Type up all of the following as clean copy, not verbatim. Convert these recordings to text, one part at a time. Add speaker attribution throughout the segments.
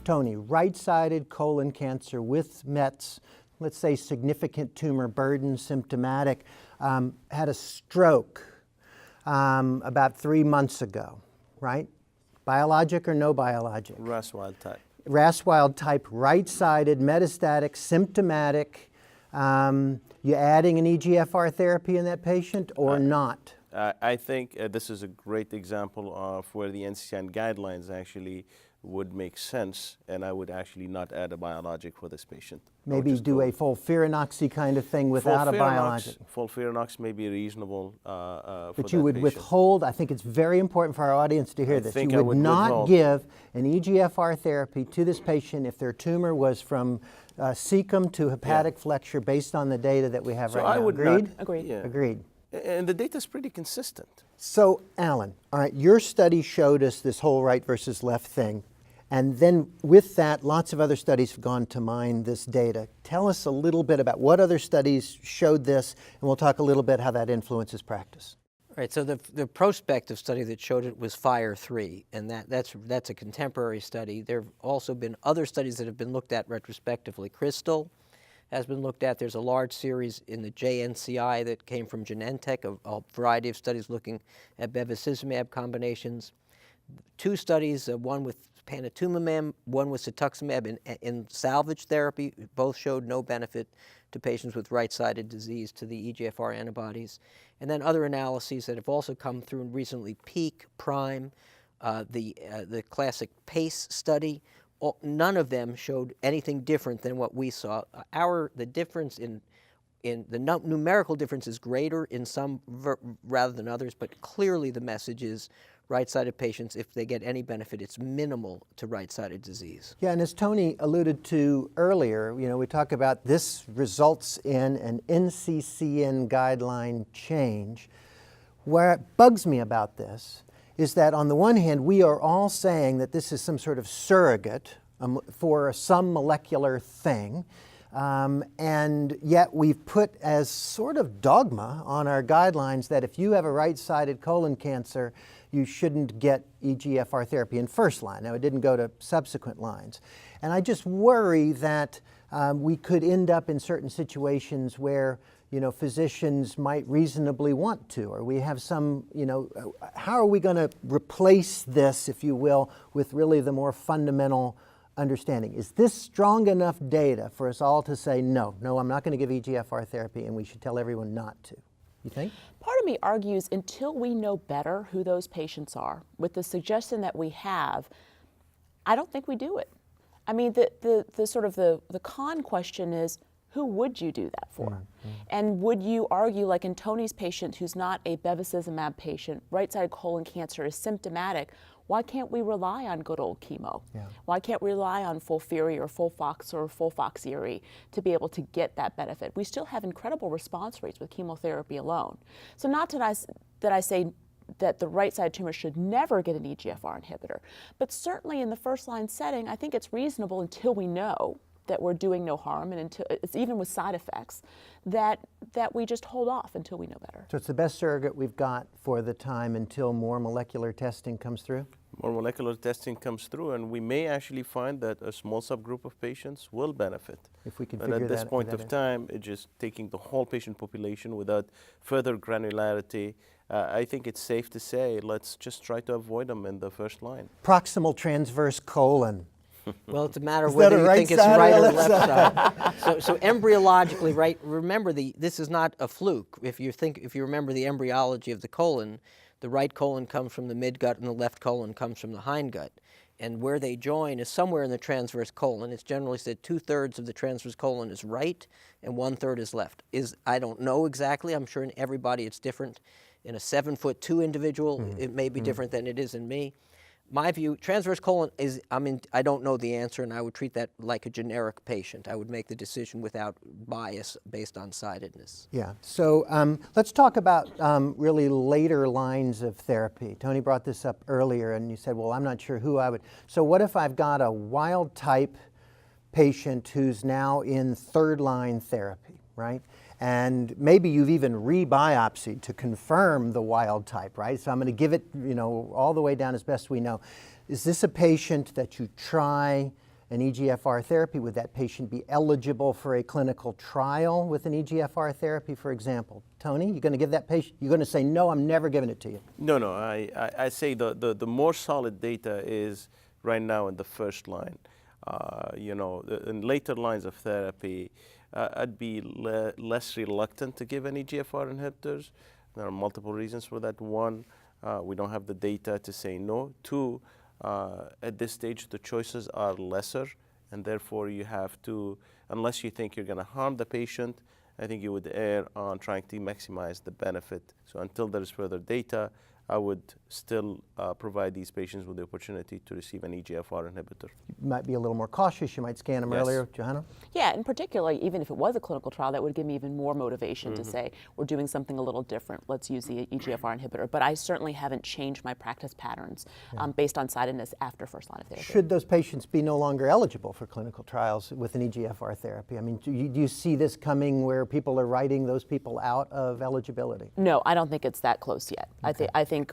Speaker 1: Tony, right-sided colon cancer with METs, let's say significant tumor burden, symptomatic, had a stroke about 3 months ago, right? Biologic or no biologic?
Speaker 2: RAS wild type.
Speaker 1: RAS wild type, right-sided, metastatic, symptomatic. You adding an EGFR therapy in that patient or not?
Speaker 2: I think this is a great example of where the NCCN guidelines actually would make sense, and I would actually not add a biologic for this patient.
Speaker 1: Maybe do a FOLFIRINOX kind of thing without a biologic.
Speaker 2: FOLFIRINOX may be reasonable for
Speaker 1: But you would withhold, I think it's very important for our audience to hear this. You would not give an EGFR therapy to this patient if their tumor was from cecum to hepatic flexure based on the data that we have right now.
Speaker 2: I would
Speaker 1: Agreed?
Speaker 2: not,
Speaker 3: Agreed.
Speaker 2: yeah.
Speaker 1: Agreed.
Speaker 2: And the data is pretty consistent.
Speaker 1: So, Alan, all right, your study showed us this whole right versus left thing. And then with that, lots of other studies have gone to mine this data. Tell us a little bit about what other studies showed this, and we'll talk a little bit how that influences practice.
Speaker 4: Right, so the prospective study that showed it was FIRE3, and that's a contemporary study. There have also been other studies that have been looked at retrospectively. Crystal has been looked at. There's a large series in the JNCI that came from Genentech, a variety of studies looking at bevacizumab combinations. 2 studies, one with panitumumab, one with cetuximab in salvage therapy. Both showed no benefit to patients with right-sided disease to the EGFR antibodies. And then other analyses that have also come through recently, PEAK, PRIME, the classic PACE study. None of them showed anything different than what we saw. The difference in the numerical difference is greater in some rather than others, but clearly the message is right-sided patients, if they get any benefit, it's minimal to right-sided disease.
Speaker 1: Yeah, and as Tony alluded to earlier, you know, we talk about this results in an NCCN guideline change. Where it bugs me about this is that on the one hand, we are all saying that this is some sort of surrogate for some molecular thing, and yet we've put as sort of dogma on our guidelines that if you have a right-sided colon cancer, you shouldn't get EGFR therapy in first line. Now, it didn't go to subsequent lines. And I just worry that we could end up in certain situations where, you know, physicians might reasonably want to, or we have some, you know, how are we going to replace this, if you will, with really the more fundamental understanding? Is this strong enough data for us all to say, no, I'm not going to give EGFR therapy, and we should tell everyone not to? You think?
Speaker 3: Part of me argues until we know better who those patients are, with the suggestion that we have, I don't think we do it. I mean, the sort of the con question is, who would you do that for? Mm-hmm. And would you argue, like in Tony's patient who's not a bevacizumab patient, right-sided colon cancer is symptomatic, why can't we rely on good old chemo? Yeah. Why can't we rely on FOLFIRI or FOLFOX or FOLFOXIRI to be able to get that benefit? We still have incredible response rates with chemotherapy alone. So not that I say that the right-sided tumor should never get an EGFR inhibitor, but certainly in the first-line setting, I think it's reasonable until we know that we're doing no harm, and until it's even with side effects, that we just hold off until we know better.
Speaker 1: So it's the best surrogate we've got for the time until more molecular testing comes through?
Speaker 2: More molecular testing comes through, and we may actually find that a small subgroup of patients will benefit.
Speaker 1: If we can
Speaker 2: but
Speaker 1: figure that
Speaker 2: at this point of time, it's just taking the whole patient population without further granularity. I think it's safe to say, let's just try to avoid them in the first line.
Speaker 1: Proximal transverse colon.
Speaker 4: Well, it's a matter of whether you think it's right or left side. So embryologically, right? Remember, this is not a fluke. If you remember the embryology of the colon, the right colon comes from the midgut and the left colon comes from the hindgut. And where they join is somewhere in the transverse colon. It's generally said 2/3 of the transverse colon is right and 1/3 is left. I don't know exactly. I'm sure in everybody it's different. In a 7'2" individual, it may be different than it is in me. My view, transverse colon is, I don't know the answer, and I would treat that like a generic patient. I would make the decision without bias based on sidedness.
Speaker 1: Yeah, so let's talk about really later lines of therapy. Tony brought this up earlier, and you said, well, I'm not sure who I would. So what if I've got a wild type patient who's now in third-line therapy, right? And maybe you've even re-biopsied to confirm the wild type, right? So I'm going to give it, all the way down as best we know. Is this a patient that you try an EGFR therapy, would that patient be eligible for a clinical trial with an EGFR therapy, for example? Tony, you're going to give that patient, you're going to say, no, I'm never giving it to you.
Speaker 2: No, I say the more solid data is right now in the first line. In later lines of therapy, I'd be less reluctant to give any EGFR inhibitors. There are multiple reasons for that. One, we don't have the data to say no. Two, at this stage, the choices are lesser, and therefore you have to, unless you think you're going to harm the patient, I think you would err on trying to maximize the benefit. So until there is further data, I would still provide these patients with the opportunity to receive an EGFR inhibitor.
Speaker 1: You might be a little more cautious. You might scan them earlier. Johanna?
Speaker 3: Yeah, and particularly, even if it was a clinical trial, that would give me even more motivation to say, we're doing something a little different. Let's use the EGFR inhibitor. But I certainly haven't changed my practice patterns based on sidedness after first line of therapy.
Speaker 1: Should those patients be no longer eligible for clinical trials with an EGFR therapy? I mean, do you see this coming where people are writing those people out of eligibility?
Speaker 3: No, I don't think it's that close yet. Okay.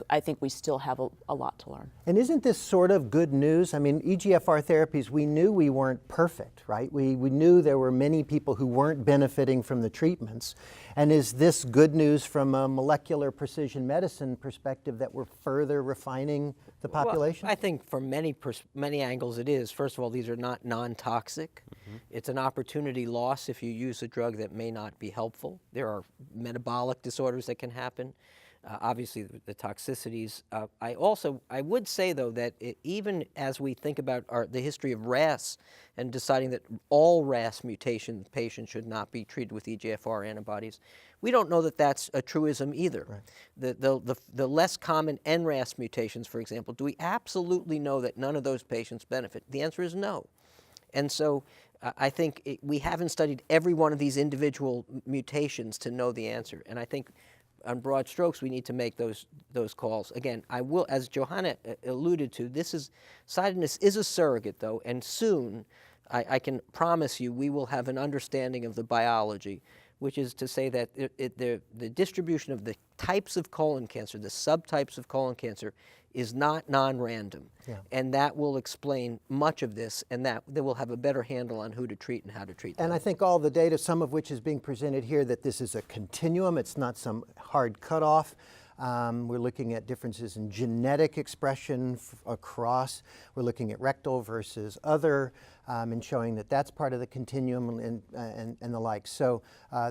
Speaker 3: I think we still have a lot to learn.
Speaker 1: And isn't this sort of good news? I mean, EGFR therapies, we knew we weren't perfect, right? We knew there were many people who weren't benefiting from the treatments. And is this good news from a molecular precision medicine perspective that we're further refining the population?
Speaker 4: Well, I think from many angles it is. First of all, these are not non-toxic. It's an opportunity loss if you use a drug that may not be helpful. There are metabolic disorders that can happen. Obviously, the toxicities. I would say, though, that even as we think about the history of RAS and deciding that all RAS mutation patients should not be treated with EGFR antibodies, we don't know that that's a truism either. Right. The less common NRAS mutations, for example, do we absolutely know that none of those patients benefit? The answer is no. And so I think we haven't studied every one of these individual mutations to know the answer. And I think on broad strokes, we need to make those calls. Again, I will, as Johanna alluded to, sidedness is a surrogate, though, and soon, I can promise you, we will have an understanding of the biology, which is to say that the distribution of the types of colon cancer, the subtypes of colon cancer, is not non-random. Yeah. And that will explain much of this, and that they will have a better handle on who to treat and how to treat them.
Speaker 1: And I think all the data, some of which is being presented here, that this is a continuum. It's not some hard cutoff. We're looking at differences in genetic expression across. We're looking at rectal versus other, and showing that that's part of the continuum and the like. So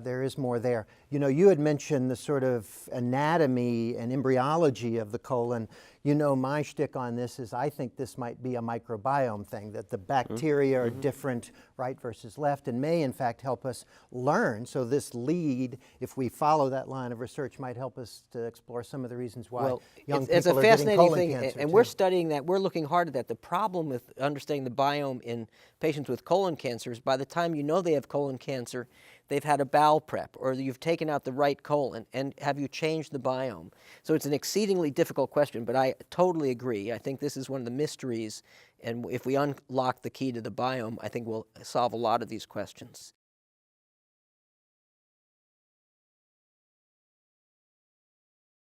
Speaker 1: there is more there. You know, you had mentioned the sort of anatomy and embryology of the colon. You know, my shtick on this is I think this might be a microbiome thing, that the bacteria are different right versus left and may in fact help us learn. So this lead, if we follow that line of research, might help us to explore some of the reasons why young people are getting colon cancer.
Speaker 4: It's a fascinating thing, and
Speaker 1: too.
Speaker 4: We're studying that. We're looking hard at that. The problem with understanding the biome in patients with colon cancer is by the time you know they have colon cancer, they've had a bowel prep, or you've taken out the right colon, and have you changed the biome? So it's an exceedingly difficult question, but I totally agree. I think this is one of the mysteries, and if we unlock the key to the biome, I think we'll solve a lot of these questions.